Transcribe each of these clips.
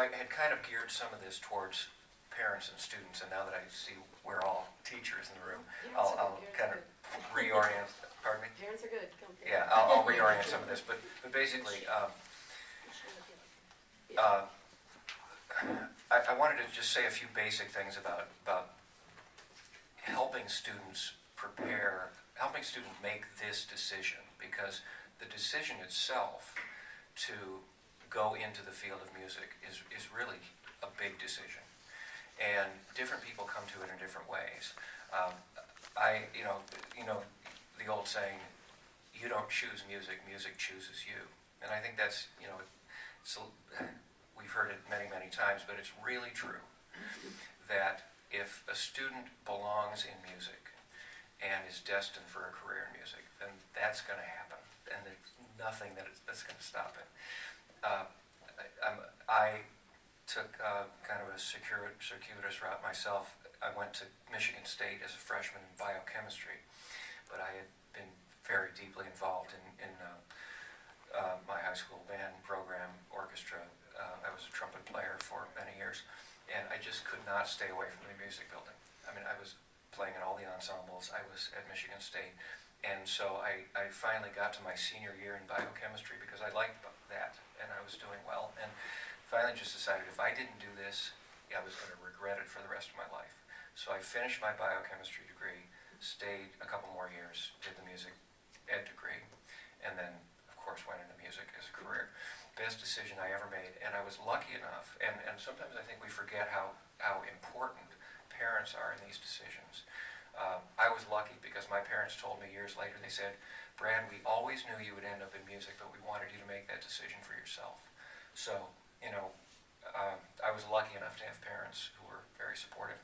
I had kind of geared some of this towards parents and students, and now that I see we're all teachers in the room, I'll kind of reorient. Pardon me? Parents are good. Come. Yeah, I'll reorient some of this, but basically, I wanted to just say a few basic things about helping students prepare, helping students make this decision, because the decision itself to go into the field of music is really a big decision, and different people come to it in different ways. You know the old saying, "You don't choose music; music chooses you," and I think that's we've heard it many times, but it's really true that if a student belongs in music and is destined for a career in music, then that's going to happen, and there's nothing that's going to stop it. I took kind of a circuitous route myself. I went to Michigan State as a freshman in biochemistry, but I had been very deeply involved in my high school band program, orchestra. I was a trumpet player for many years, and I just could not stay away from the music building. I mean, I was playing in all the ensembles. I was at Michigan State, and so I finally got to my senior year in biochemistry because I liked that, and I was doing well, and finally just decided if I didn't do this, I was going to regret it for the rest of my life. So I finished my biochemistry degree, stayed a couple more years, did the music ed degree, and then, of course, went into music as a career. Best decision I ever made, and I was lucky enough, and sometimes I think we forget how important parents are in these decisions. I was lucky because my parents told me years later, they said, "Brad, we always knew you would end up in music, but we wanted you to make that decision for yourself." So, I was lucky enough to have parents who were very supportive.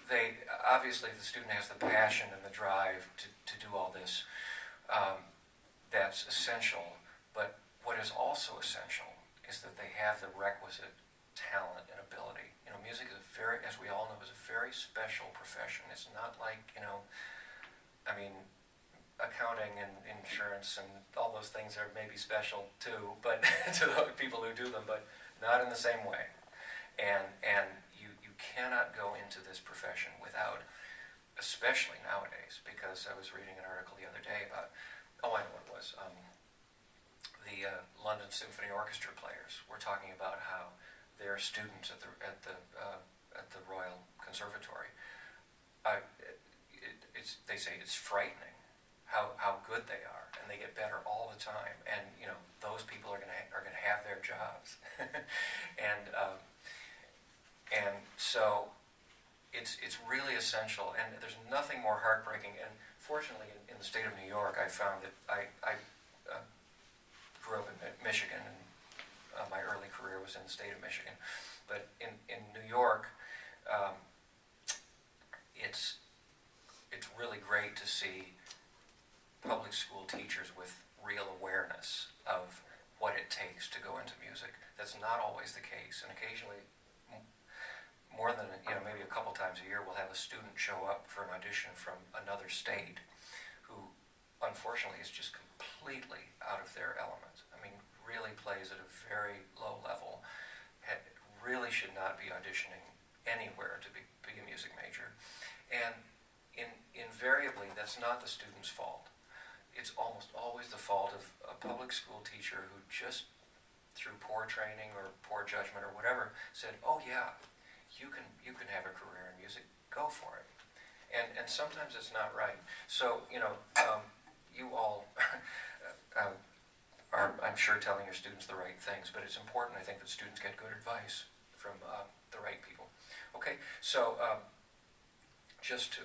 They obviously, the student has the passion and the drive to do all this. That's essential, but what is also essential is that they have the requisite talent and ability. Music is as we all know, is a very special profession. It's not like, accounting and insurance and all those things are maybe special too, but to the people who do them, but not in the same way. And you cannot go into this profession without, especially nowadays, because I was reading an article the other day about, I know what it was, the London Symphony Orchestra players were talking about how their students at the Royal Conservatory, they say it's frightening how good they are, and they get better all the time, and those people are going to have their jobs, and so it's really essential, and there's nothing more heartbreaking. And fortunately, in the state of New York, I found that I grew up in Michigan, and my early career was in the state of Michigan. But in New York, it's really great to see public school teachers with real awareness of what it takes to go into music. That's not always the case, and occasionally, more than maybe a couple times a year, we'll have a student show up for an audition from another state who, unfortunately, is just completely out of their element. I mean, really plays at a very low level, really should not be auditioning anywhere to be a music major. And invariably, that's not the student's fault. It's almost always the fault of a public school teacher who just, through poor training or poor judgment or whatever, said, "Oh yeah, you can have a career in music, go for it." And sometimes it's not right. So, you all are, I'm sure, telling your students the right things, but it's important, I think, that students get good advice from the right people. Okay, so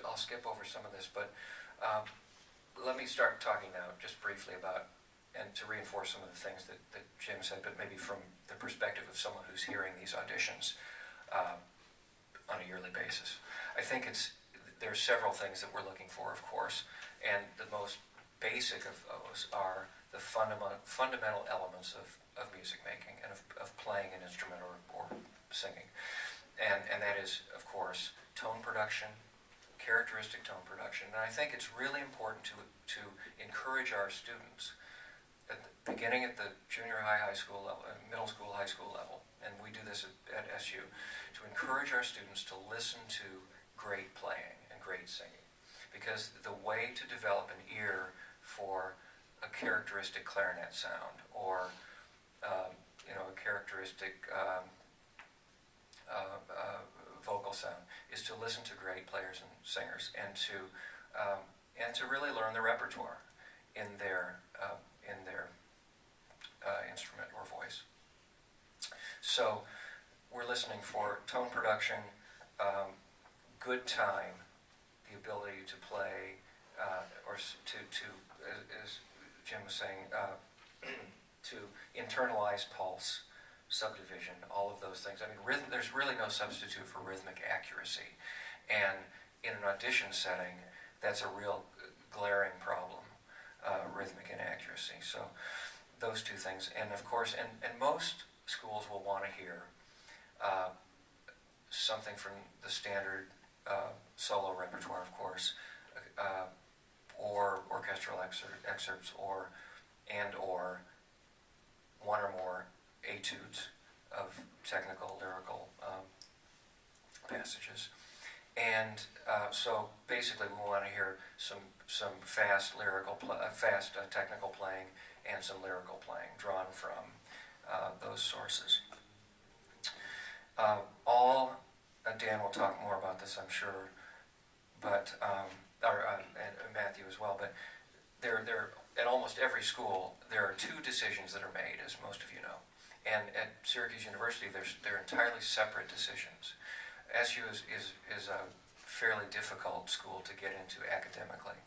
I'll skip over some of this, but let me start talking now just briefly about, and to reinforce some of the things that Jim said, but maybe from the perspective of someone who's hearing these auditions on a yearly basis. I think there are several things that we're looking for, of course, and the most basic of those are the fundamental elements of music making and of playing an instrument or singing. And that is, of course, tone production, characteristic tone production. And I think it's really important to encourage our students at the beginning at the junior high school level, middle school, high school level, and we do this at SU, to encourage our students to listen to great playing and great singing. Because the way to develop an ear for a characteristic clarinet sound, or a characteristic vocal sound, is to listen to great players and singers, and to really learn the repertoire in their instrument or voice. So we're listening for tone production, good time, the ability to play, or to as Jim was saying, to internalize pulse, subdivision, all of those things. I mean, there's really no substitute for rhythmic accuracy. And in an audition setting, that's a real glaring problem, rhythmic inaccuracy. So those two things. And of course, and most schools will want to hear something from the standard solo repertoire, of course, or orchestral excerpts, or one or more etudes of technical lyrical passages. And so basically we want to hear some fast lyrical, technical playing, and some lyrical playing drawn from those sources. Dan will talk more about this, I'm sure, but and Matthew as well. But there at almost every school there are two decisions that are made, as most of you know. And at Syracuse University, they're entirely separate decisions. SU is a fairly difficult school to get into academically,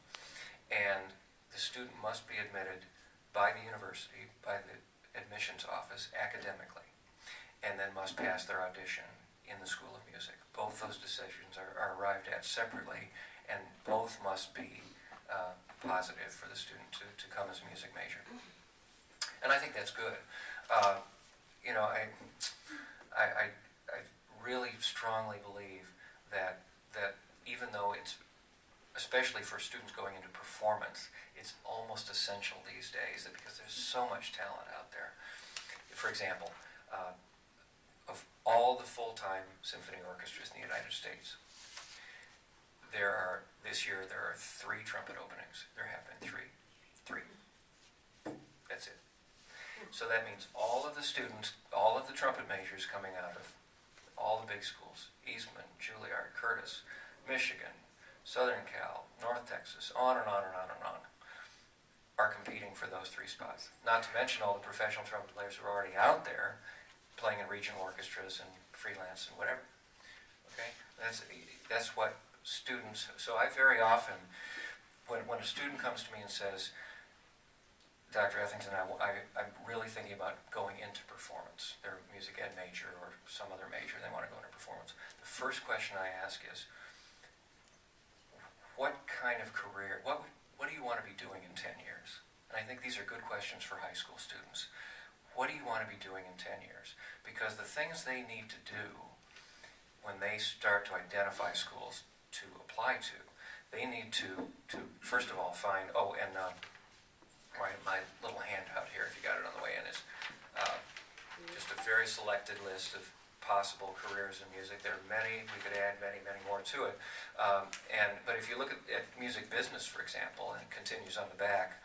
and the student must be admitted by the university, by the admissions office, academically, and then must pass their audition in the School of Music. Both those decisions are arrived at separately, and both must be positive for the student to come as a music major. And I think that's good. I really strongly believe that even though it's, especially for students going into performance, it's almost essential these days, that because there's so much talent out there. For example, of all the full-time symphony orchestras in the United States, this year there are 3 trumpet openings. There have been 3. That's it. So that means all of the students, all of the trumpet majors coming out of all the big schools, Eastman, Juilliard, Curtis, Michigan, Southern Cal, North Texas, on and on and on and on, are competing for those 3 spots. Not to mention all the professional trumpet players who are already out there playing in regional orchestras and freelance and whatever. Okay? That's what students, so I very often, when a student comes to me and says, Dr. Ethington, I'm really thinking about going into performance. They're a music ed major or some other major, they want to go into performance. The first question I ask is, what kind of career, what do you want to be doing in 10 years? And I think these are good questions for high school students. What do you want to be doing in 10 years? Because the things they need to do when they start to identify schools to apply to, they need to first of all find, my little handout here, if you got it on the way in, is just a very selected list of possible careers in music. There are many, we could add many, many more to it. But if you look at music business, for example, and it continues on the back,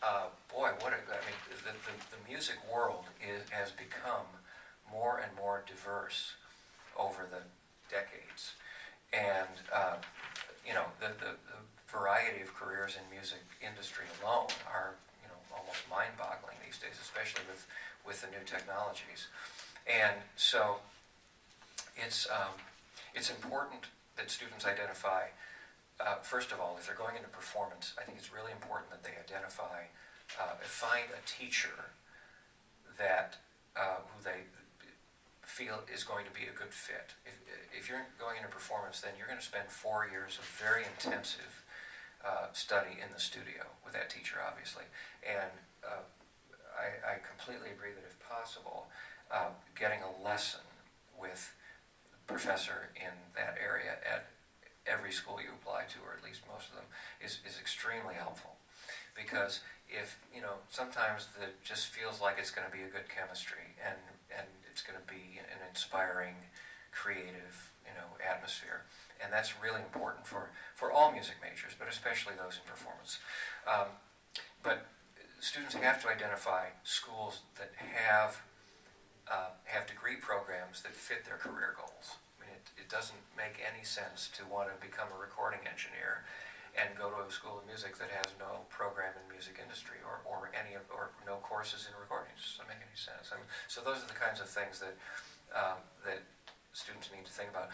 the music world has become more and more diverse over the decades. And the variety of careers in music industry alone are almost mind-boggling these days, especially with the new technologies. And so it's important that students identify, first of all, if they're going into performance, I think it's really important that they identify, find a teacher that who they feel is going to be a good fit. If you're going into performance, then you're going to spend 4 years of very intensive study in the studio with that teacher, obviously. And I completely agree that if possible, getting a lesson with a professor in that area at every school you apply to, or at least most of them, is extremely helpful. Because if, you know, sometimes it just feels like it's going to be a good chemistry, and it's going to be an inspiring, creative, you know, atmosphere. And that's really important for all music majors, but especially those in performance. But students have to identify schools that have degree programs that fit their career goals. I mean, it doesn't make any sense to want to become a recording engineer and go to a school of music that has no program in music industry or no courses in recording. It just doesn't make any sense. I mean, so those are the kinds of things that that students need to think about.